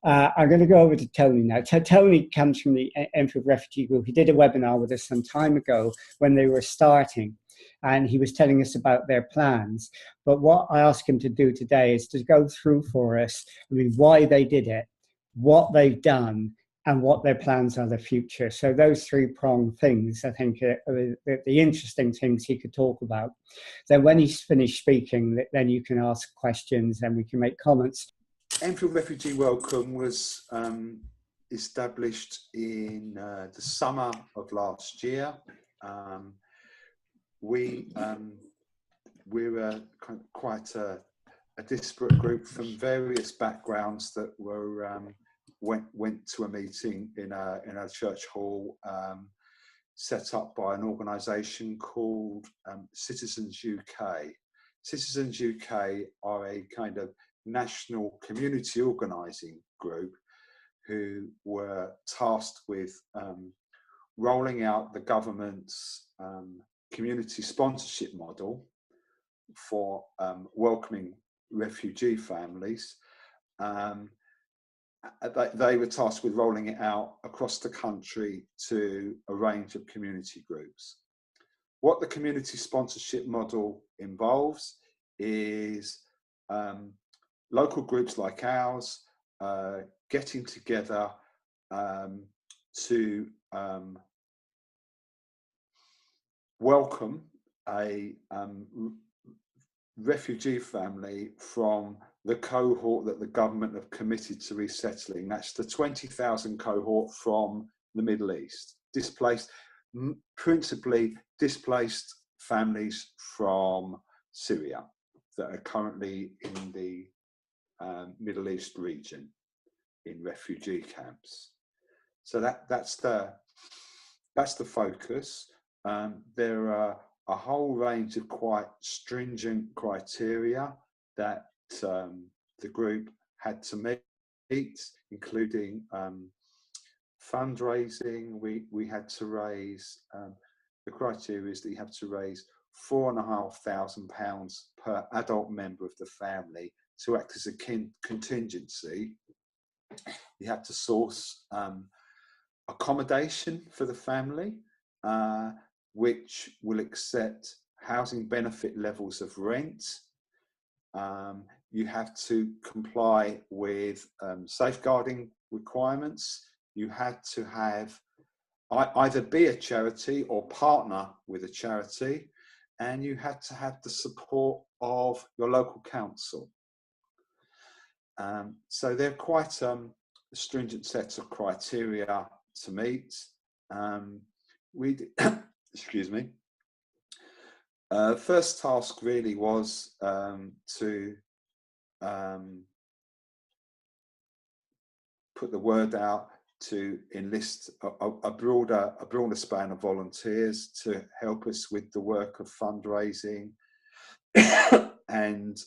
I'm going to go over to Tony now. Tony comes from the Enfield Refugee Group. He did a webinar with us some time ago when they were starting, and he was telling us about their plans. But what I asked him to do today is to go through for us, I mean, why they did it, what they've done, and what their plans are in the future. So those three-pronged things, I think, are the interesting things he could talk about. Then when he's finished speaking, then you can ask questions and we can make comments. Enfield Refugee Welcome was established in the summer of last year. We're quite a disparate group from various backgrounds that were went to a meeting in a church hall set up by an organisation called Citizens UK. Citizens UK are a kind of national community organising group who were tasked with rolling out the government's community sponsorship model for welcoming refugee families. They were tasked with rolling it out across the country to a range of community groups. What the community sponsorship model involves is local groups like ours getting together to welcome a refugee family from the cohort that the government have committed to resettling. That's the 20,000 cohort from the Middle East, principally displaced families from Syria that are currently in the Middle East region in refugee camps. So that's the focus. There are a whole range of quite stringent criteria that the group had to meet, including fundraising. We had to raise, the criteria is that you have to raise £4,500 per adult member of the family to act as a contingency. You have to source accommodation for the family, which will accept housing benefit levels of rent. You have to comply with safeguarding requirements. You had to have either be a charity or partner with a charity, and you had to have the support of your local council. So they're quite a stringent set of criteria to meet. Excuse me. First task really was to put the word out to enlist a broader span of volunteers to help us with the work of fundraising and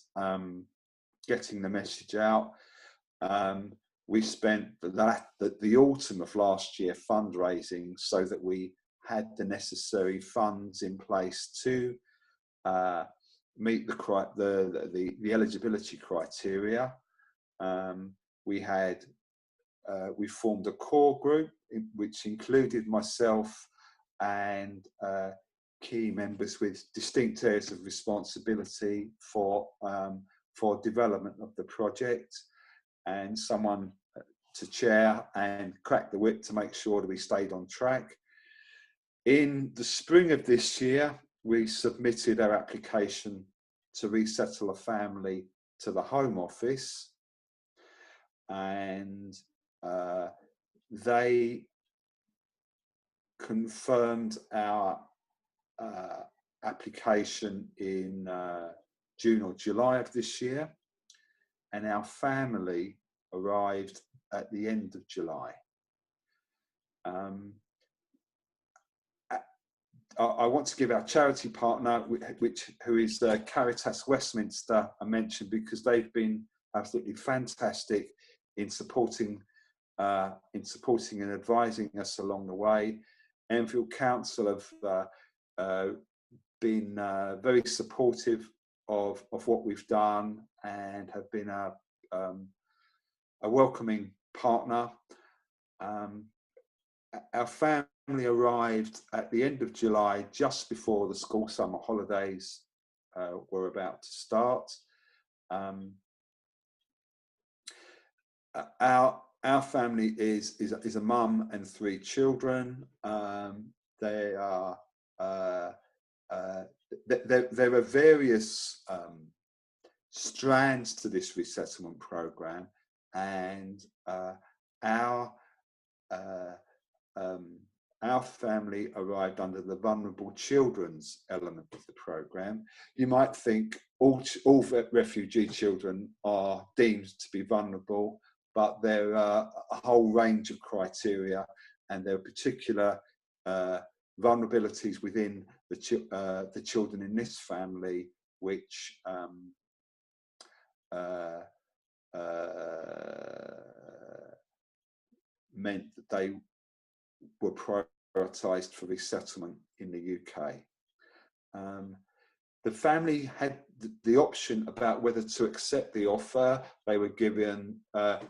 getting the message out. We spent the autumn of last year fundraising so that we had the necessary funds in place to meet the eligibility criteria. We formed a core group which included myself and key members with distinct areas of responsibility for development of the project, and someone to chair and crack the whip to make sure that we stayed on track. In the spring of this year, we submitted our application to resettle a family to the Home Office, and they confirmed our application in June or July of this year, and our family arrived at the end of July. I want to give our charity partner, who is Caritas Westminster, a mention, because they've been absolutely fantastic in supporting and advising us along the way. Enfield Council have been very supportive of what we've done and have been a welcoming partner. Our family arrived at the end of July, just before the school summer holidays were about to start. Our family is a mum and 3 children. There are various strands to this resettlement program, and our family arrived under the vulnerable children's element of the program. You might think all refugee children are deemed to be vulnerable, but there are a whole range of criteria, and there are particular vulnerabilities within the children in this family, which meant that they were prioritised for resettlement in the UK. The family had the option about whether to accept the offer. They were given,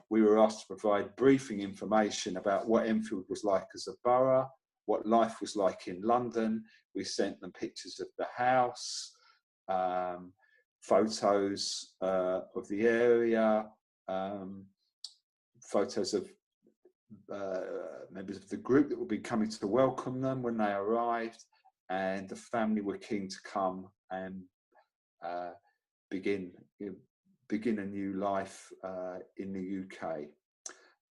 we were asked to provide briefing information about what Enfield was like as a borough, what life was like in London. We sent them pictures of the house, photos of the area, photos of members of the group that would be coming to welcome them when they arrived, and the family were keen to come and begin a new life in the UK.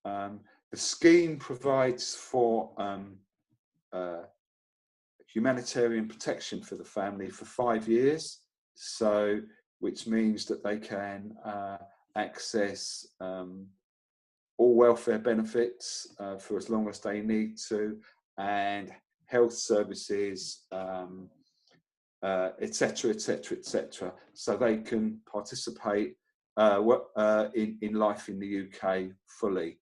The scheme provides for humanitarian protection for the family for 5 years, so which means that they can access all welfare benefits for as long as they need to, and health services, etc., etc., etc., so they can participate in life in the UK fully.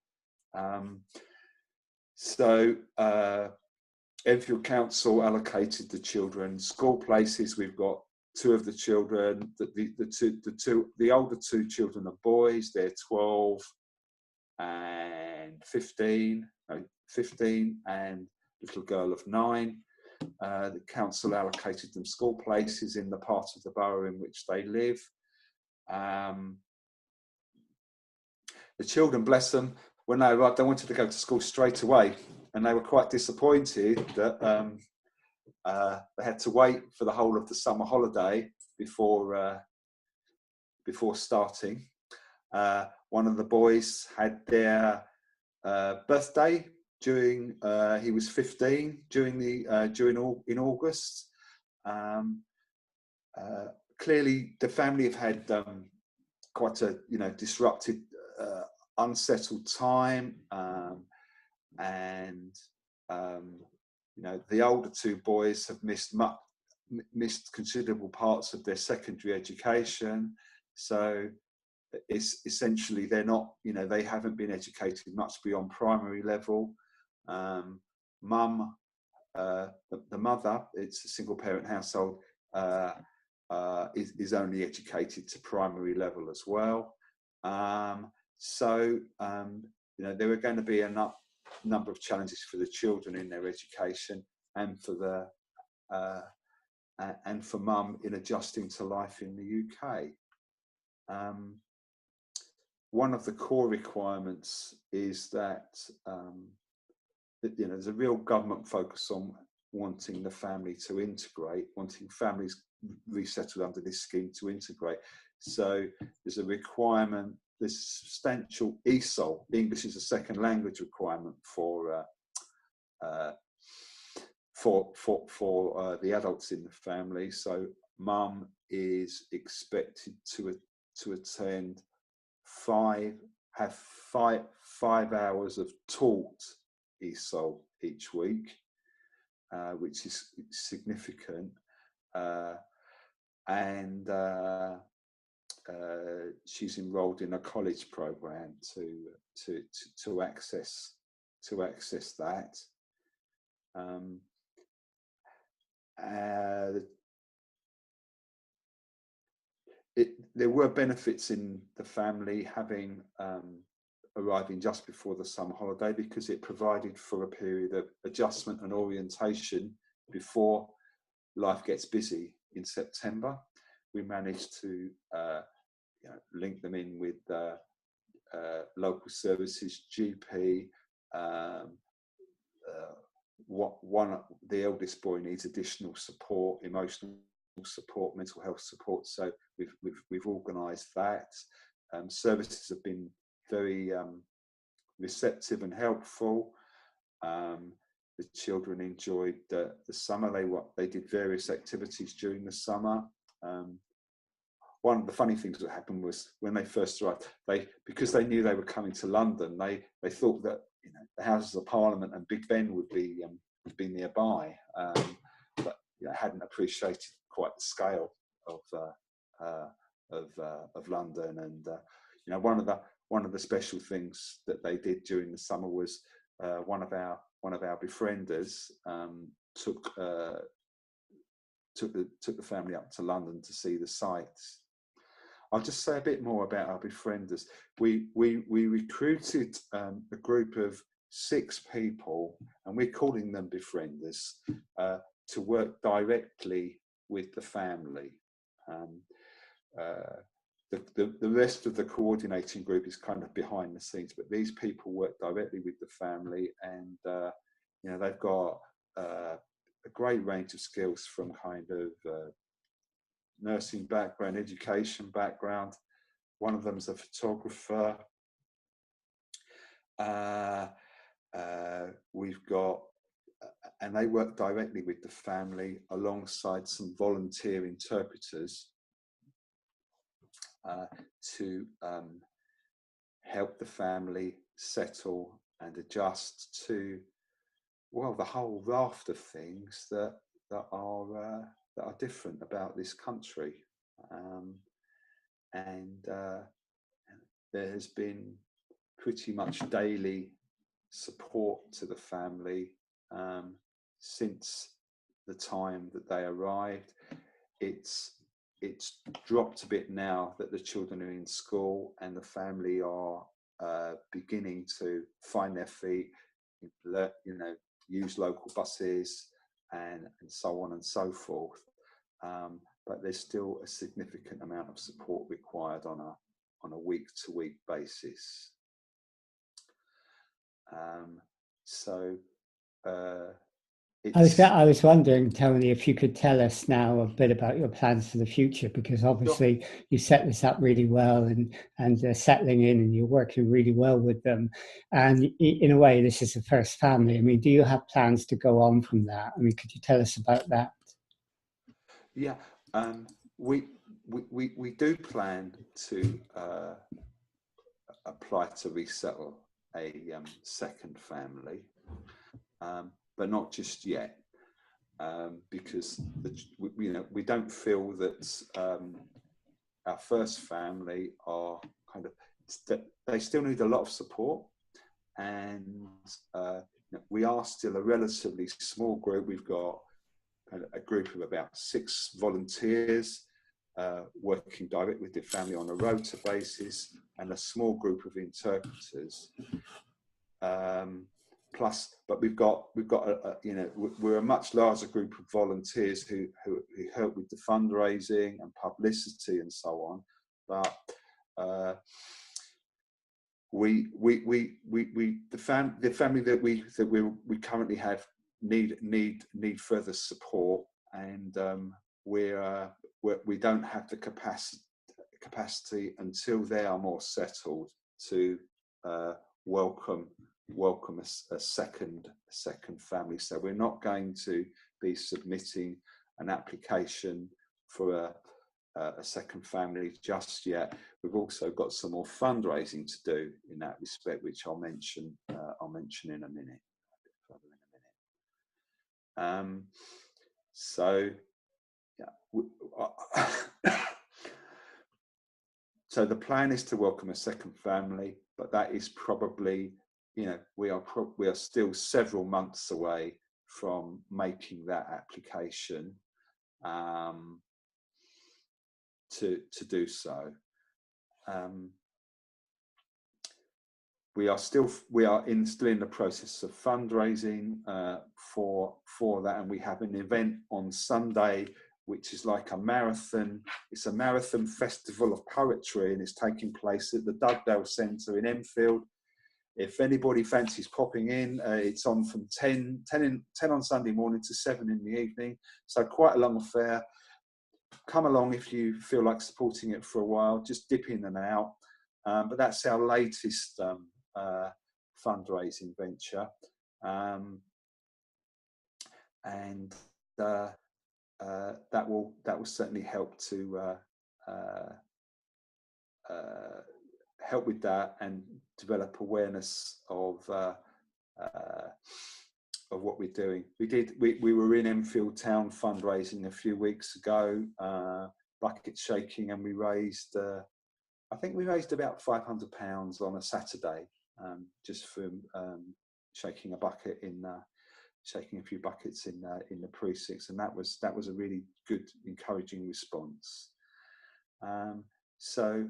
Enfield Council allocated the children school places. We've got 2 of the children. The older 2 children are boys. They're 12 and 15, and little girl of 9. The council allocated them school places in the part of the borough in which they live. The children, bless them, when they arrived, they wanted to go to school straight away, and they were quite disappointed that they had to wait for the whole of the summer holiday before starting. One of the boys had their birthday during he was 15 in August. Clearly, the family have had quite a disrupted, unsettled time, and the older 2 boys have missed considerable parts of their secondary education. So it's essentially they're not, they haven't been educated much beyond primary level. Mum, the mother, it's a single parent household, is only educated to primary level as well. There are going to be a number of challenges for the children in their education, and for mum in adjusting to life in the UK. One of the core requirements is that there's a real government focus on wanting the family to integrate, wanting families resettled under this scheme to integrate. So there's a requirement, there's substantial ESOL, English as a second language requirement for the adults in the family. So mum is expected to attend 5 hours of taught ESOL each week, which is significant, and she's enrolled in a college program to access that. There were benefits in the family having arriving just before the summer holiday, because it provided for a period of adjustment and orientation before life gets busy in September. We managed to link them in with local services, GP. The eldest boy needs additional support, emotional support, mental health support. So we've organised that. Services have been very receptive and helpful. The children enjoyed the summer. They did various activities during the summer. One of the funny things that happened was when they first arrived, because they knew they were coming to London, they thought that the Houses of Parliament and Big Ben would be nearby, but hadn't appreciated quite the scale of London. And one of the special things that they did during the summer was one of our befrienders took the family up to London to see the sights. I'll just say a bit more about our befrienders. We recruited a group of 6 people, and we're calling them befrienders, to work directly with the family. The rest of the coordinating group is kind of behind the scenes, but these people work directly with the family, and they've got a great range of skills, from kind of nursing background, education background. One of them's a photographer. We've got, and they work directly with the family alongside some volunteer interpreters to help the family settle and adjust to, well, the whole raft of things that are different about this country. There has been pretty much daily support to the family since the time that they arrived. It's dropped a bit now that the children are in school and the family are beginning to find their feet, use local buses and so on and so forth. But there's still a significant amount of support required on a week-to-week basis. I was wondering, Tony, if you could tell us now a bit about your plans for the future, because obviously sure, you set this up really well, and they're settling in, and you're working really well with them. And in a way, this is the first family. I mean, do you have plans to go on from that? I mean, could you tell us about that? Yeah, we do plan to apply to resettle a second family, but not just yet, because we don't feel that our first family are kind of, they still need a lot of support, and we are still a relatively small group. We've got a group of about 6 volunteers working directly with the family on a rota basis, and a small group of interpreters. But we've got we're a much larger group of volunteers who help with the fundraising and publicity and so on. But the family that we currently have need further support, and we don't have the capacity until they are more settled to welcome a second family. So we're not going to be submitting an application for a second family just yet. We've also got some more fundraising to do in that respect, which I'll mention in a minute. So the plan is to welcome a second family, but that is probably, we are still several months away from making that application to do so. we are still in the process of fundraising for that, and we have an event on Sunday, which is like a marathon. It's a marathon festival of poetry, and it's taking place at the Dugdale Centre in Enfield. If anybody fancies popping in, it's on from 10 on Sunday morning to 7 in the evening. So quite a long affair. Come along if you feel like supporting it for a while. Just dip in and out. But that's our latest fundraising venture, and that will certainly help to help with that and develop awareness of what we're doing. We were in Enfield Town fundraising a few weeks ago, bucket shaking, and we raised I think we raised about £500 on a Saturday, just from shaking a few buckets in the precincts, and that was a really good, encouraging response. So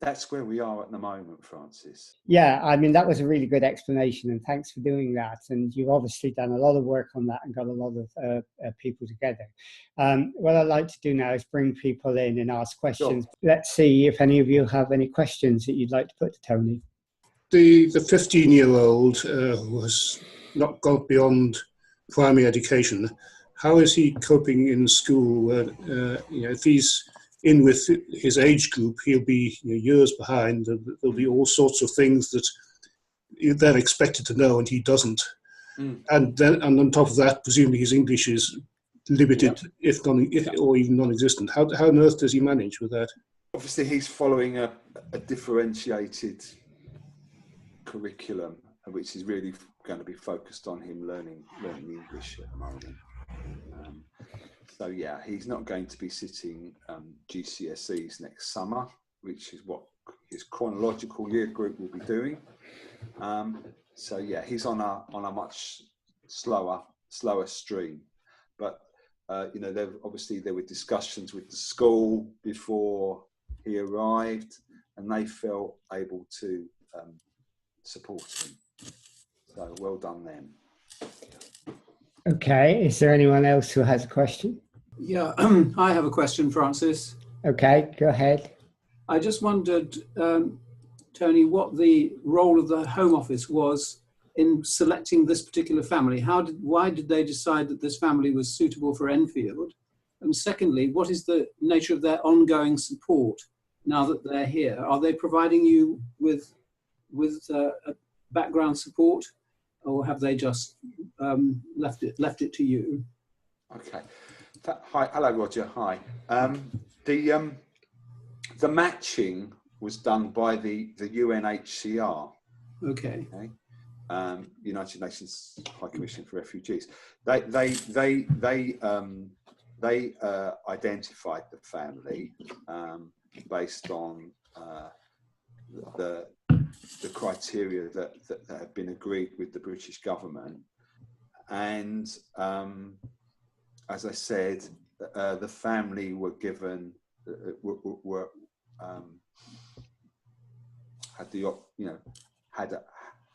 that's where we are at the moment, Francis. Yeah, I mean, that was a really good explanation, and thanks for doing that. And you've obviously done a lot of work on that and got a lot of people together. What I'd like to do now is bring people in and ask questions. Sure. Let's see if any of you have any questions that you'd like to put to Tony. The 15-year-old who has not gone beyond primary education, how is he coping in school? If he's in with his age group, he'll be years behind. There'll be all sorts of things that they're expected to know and he doesn't. And on top of that, presumably his English is limited, or even non-existent. How on earth does he manage with that? Obviously, he's following a differentiated curriculum, which is really going to be focused on him learning English at the moment. So yeah, he's not going to be sitting GCSEs next summer, which is what his chronological year group will be doing. So yeah, he's on a much slower stream. But there were discussions with the school before he arrived, and they felt able to support him. So well done them. Okay, is there anyone else who has a question? Yeah, I have a question, Francis. Okay, go ahead. I just wondered, Tony, what the role of the Home Office was in selecting this particular family. Why did they decide that this family was suitable for Enfield? And secondly, what is the nature of their ongoing support now that they're here? Are they providing you with background support, or have they just left it to you? Okay. Hi, hello, Roger. Hi. The matching was done by the UNHCR. Okay. United Nations High Commission for Refugees. They identified the family based on the criteria that had been agreed with the British government, and as I said, the family were given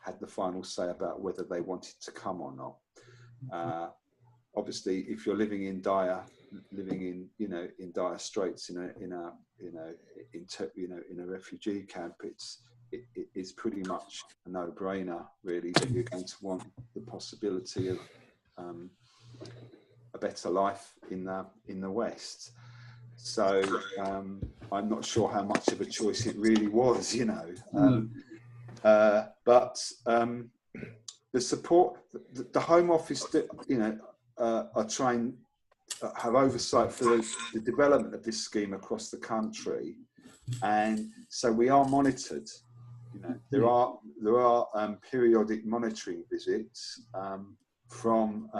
had the final say about whether they wanted to come or not. Obviously, if you're living in dire straits in a refugee camp, it's pretty much a no-brainer, really, that you're going to want the possibility of a better life in the West. So I'm not sure how much of a choice it really was, but the support, the Home Office, are trying have oversight for the development of this scheme across the country, and so we are monitored. There are periodic monitoring visits from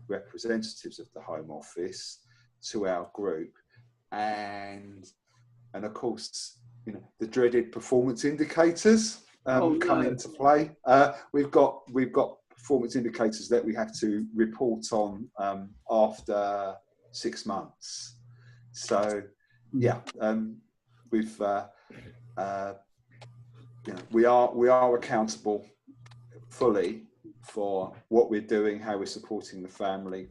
representatives of the Home Office to our group, and of course, the dreaded performance indicators come into play. We've got performance indicators that we have to report on after 6 months. So yeah, we've we are accountable fully for what we're doing, how we're supporting the family,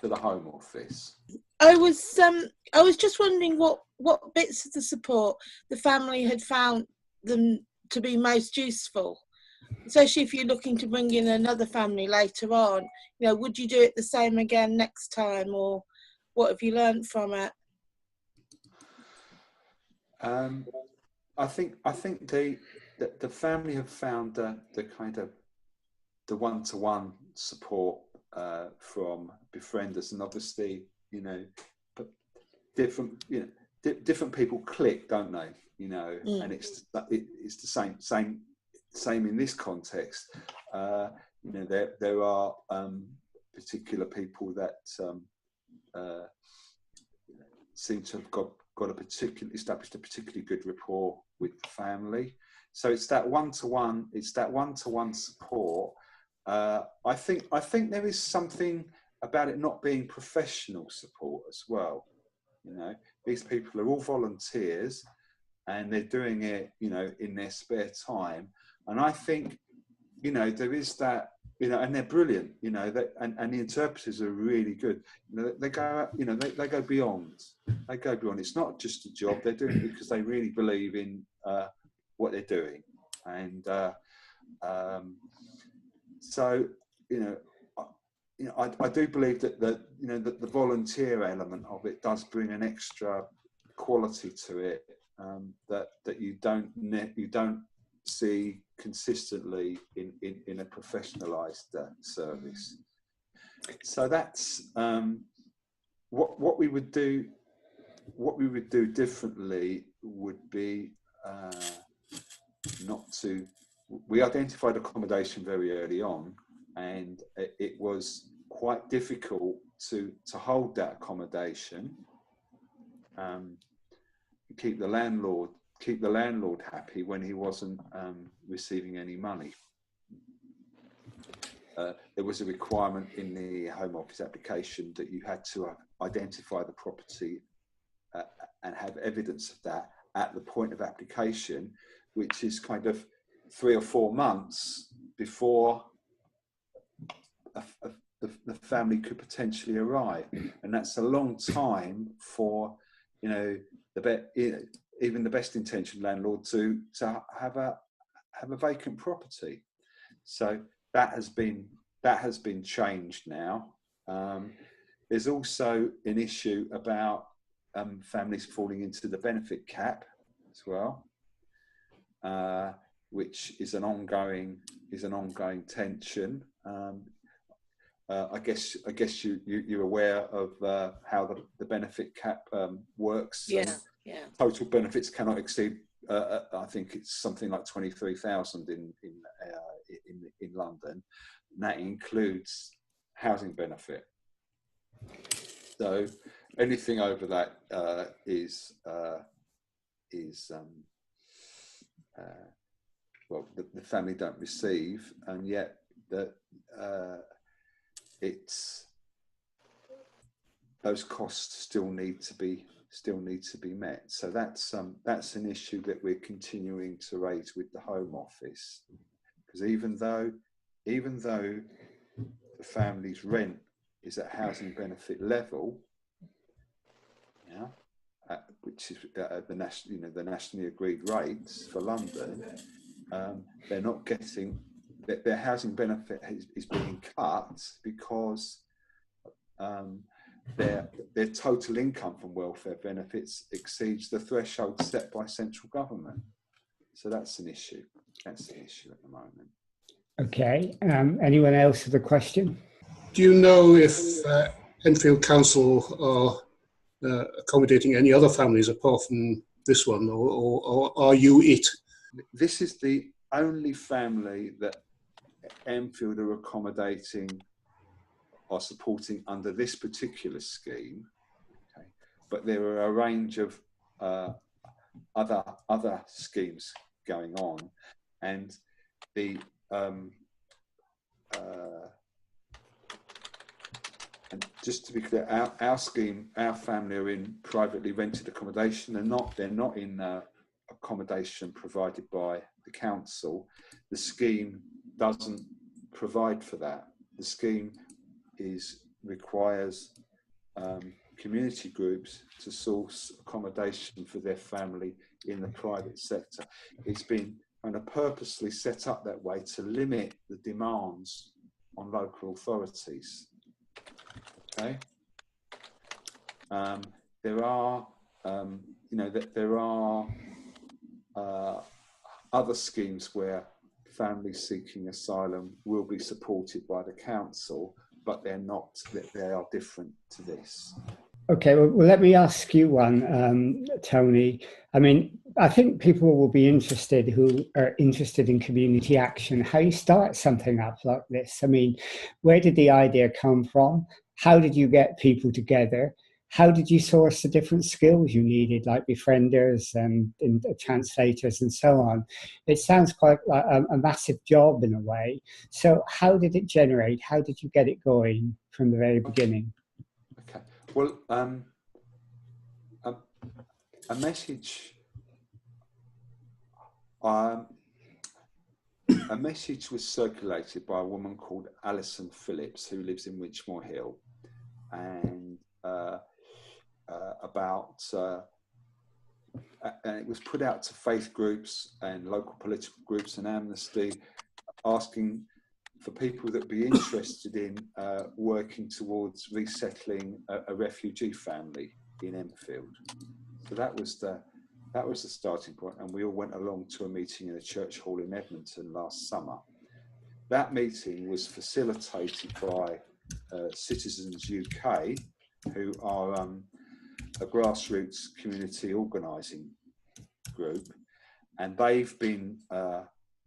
to the Home Office. I was just wondering what bits of the support the family had found them to be most useful, especially if you're looking to bring in another family later on. Would you do it the same again next time, or what have you learned from it? I think the family have found the kind of the one-to-one support from befrienders, and obviously different people click, don't they? And it's the same in this context. There are particular people that seem to have established a particularly good rapport with the family. So it's that one-to-one support. I think there is something about it not being professional support as well. These people are all volunteers, and they're doing it, in their spare time. And I think, there is that, and they're brilliant, and the interpreters are really good. They go out, they go beyond. They go beyond. It's not just a job. They're doing it because they really believe in what they're doing. And so, I do believe that the volunteer element of it does bring an extra quality to it that you don't see consistently in a professionalised service. So that's what we would do. What we would do differently would be not to. We identified accommodation very early on, and it was quite difficult to hold that accommodation, keep the landlord happy when he wasn't receiving any money. There was a requirement in the Home Office application that you had to identify the property and have evidence of that at the point of application, which is kind of 3 or 4 months before the family could potentially arrive. And that's a long time for even the best intentioned landlord to have a vacant property. So that has been changed now. There's also an issue about families falling into the benefit cap as well, which is an ongoing tension. I guess you're aware of how the benefit cap works. Yeah. Total benefits cannot exceed. I think it's something like 23,000 in London. And that includes housing benefit. So anything over that is the family don't receive, and yet those costs still need to be met. So that's an issue that we're continuing to raise with the Home Office, because even though the family's rent is at housing benefit level, which is the nationally agreed rates for London, they're not getting their housing benefit is being cut because their total income from welfare benefits exceeds the threshold set by central government. So that's an issue. That's the issue at the moment. Okay. Anyone else with a question? Do you know if Enfield Council are accommodating any other families apart from this one, or are you it? This is the only family that Enfield are accommodating or supporting under this particular scheme. Okay. But there are a range of other schemes going on, and and just to be clear, our scheme, our family are in privately rented accommodation. They're not in accommodation provided by the council. The scheme doesn't provide for that. The scheme requires community groups to source accommodation for their family in the private sector. It's been kind of purposely set up that way to limit the demands on local authorities. Okay. There are, there are other schemes where families seeking asylum will be supported by the council, but they're not. They are different to this. Okay, well, let me ask you one, Tony. I mean, I think people will be interested who are interested in community action. How you start something up like this? I mean, where did the idea come from? How did you get people together? How did you source the different skills you needed, like befrienders and translators and so on? It sounds quite like a massive job in a way. So how did it generate? How did you get it going from the very beginning? Okay. Well, a message was circulated by a woman called Alison Phillips, who lives in Winchmore Hill, and and it was put out to faith groups and local political groups and Amnesty, asking for people that would be interested in working towards resettling a refugee family in Enfield. So that was the starting point, and we all went along to a meeting in a church hall in Edmonton last summer. That meeting was facilitated by Citizens UK, who are a grassroots community organising group, and they've been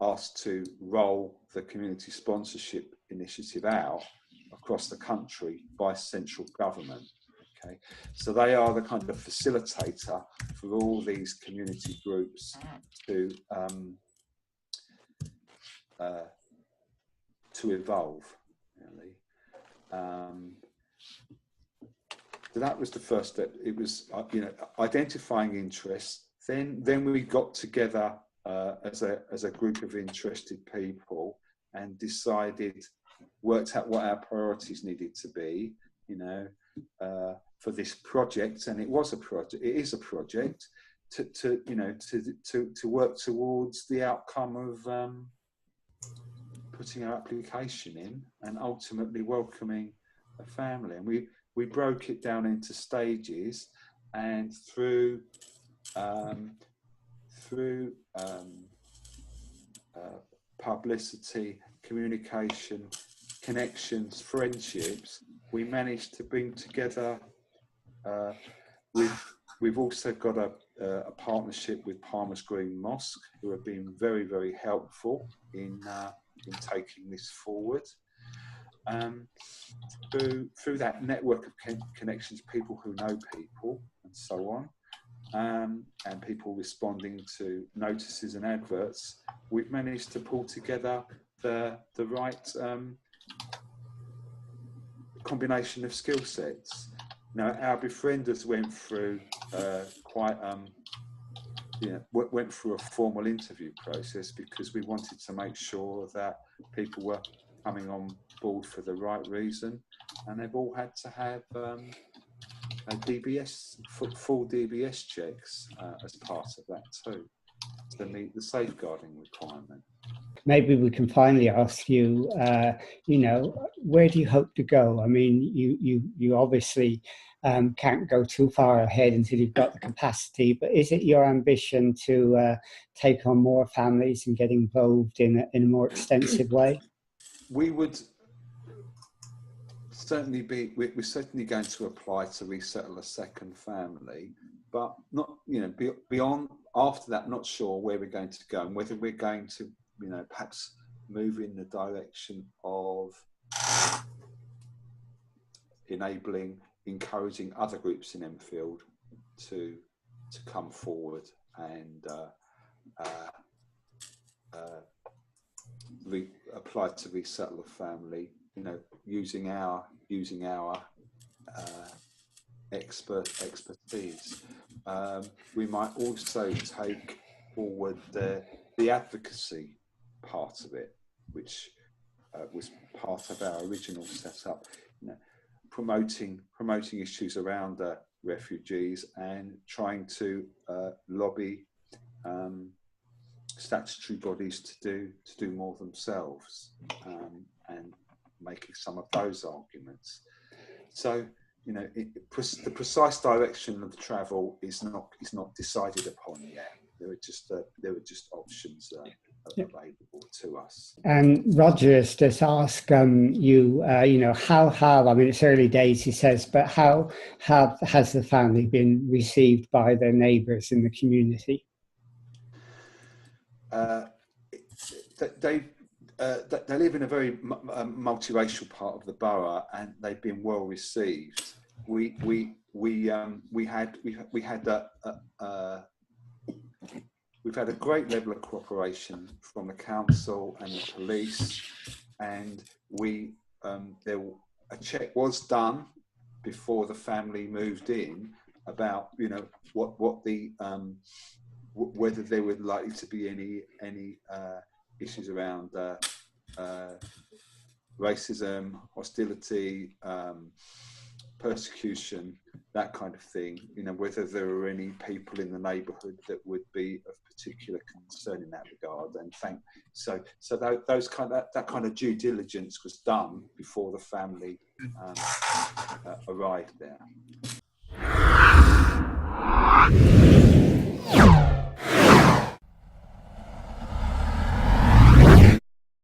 asked to roll the community sponsorship initiative out across the country by central government. Okay, so they are the kind of facilitator for all these community groups to evolve, really. So that was the first step. It was identifying interest. Then we got together as a group of interested people and worked out what our priorities needed to be, for this project. And it is a project to work towards the outcome of putting our application in and ultimately welcoming a family. And we broke it down into stages, and through publicity, communication, connections, friendships, we managed to bring together. We've also got a partnership with Palmer's Green Mosque, who have been very, very helpful in taking this forward. Through that network of connections, people who know people and so on, and people responding to notices and adverts, we've managed to pull together the right combination of skill sets. Our befrienders went through went through a formal interview process, because we wanted to make sure that people were coming on board for the right reason, and they've all had to have full DBS checks as part of that too, to meet the safeguarding requirement. Maybe we can finally ask you, where do you hope to go? I mean, you obviously can't go too far ahead until you've got the capacity, but is it your ambition to take on more families and get involved in a more extensive way? We would certainly we're certainly going to apply to resettle a second family, but not, beyond, after that, not sure where we're going to go, and whether we're going to, perhaps move in the direction of encouraging other groups in Enfield to come forward and apply to resettle a family, using our expertise. We might also take forward the advocacy part of it, which was part of our original setup, you know, promoting issues around refugees and trying to lobby statutory bodies to do more themselves, and making some of those arguments. So, you know, the precise direction of travel is not decided upon yet. There were just options available to us. And Roger has just asked you, you know, how have, I mean, it's early days, he says, but how has the family been received by their neighbours in the community? They live in a very multiracial part of the borough, and they've been well received. We had we've had a great level of cooperation from the council and the police, and a check was done before the family moved in about, you know, what the whether there were likely to be any issues around racism, hostility, persecution, that kind of thing. You know, whether there were any people in the neighbourhood that would be of particular concern in that regard. And that kind of due diligence was done before the family arrived there.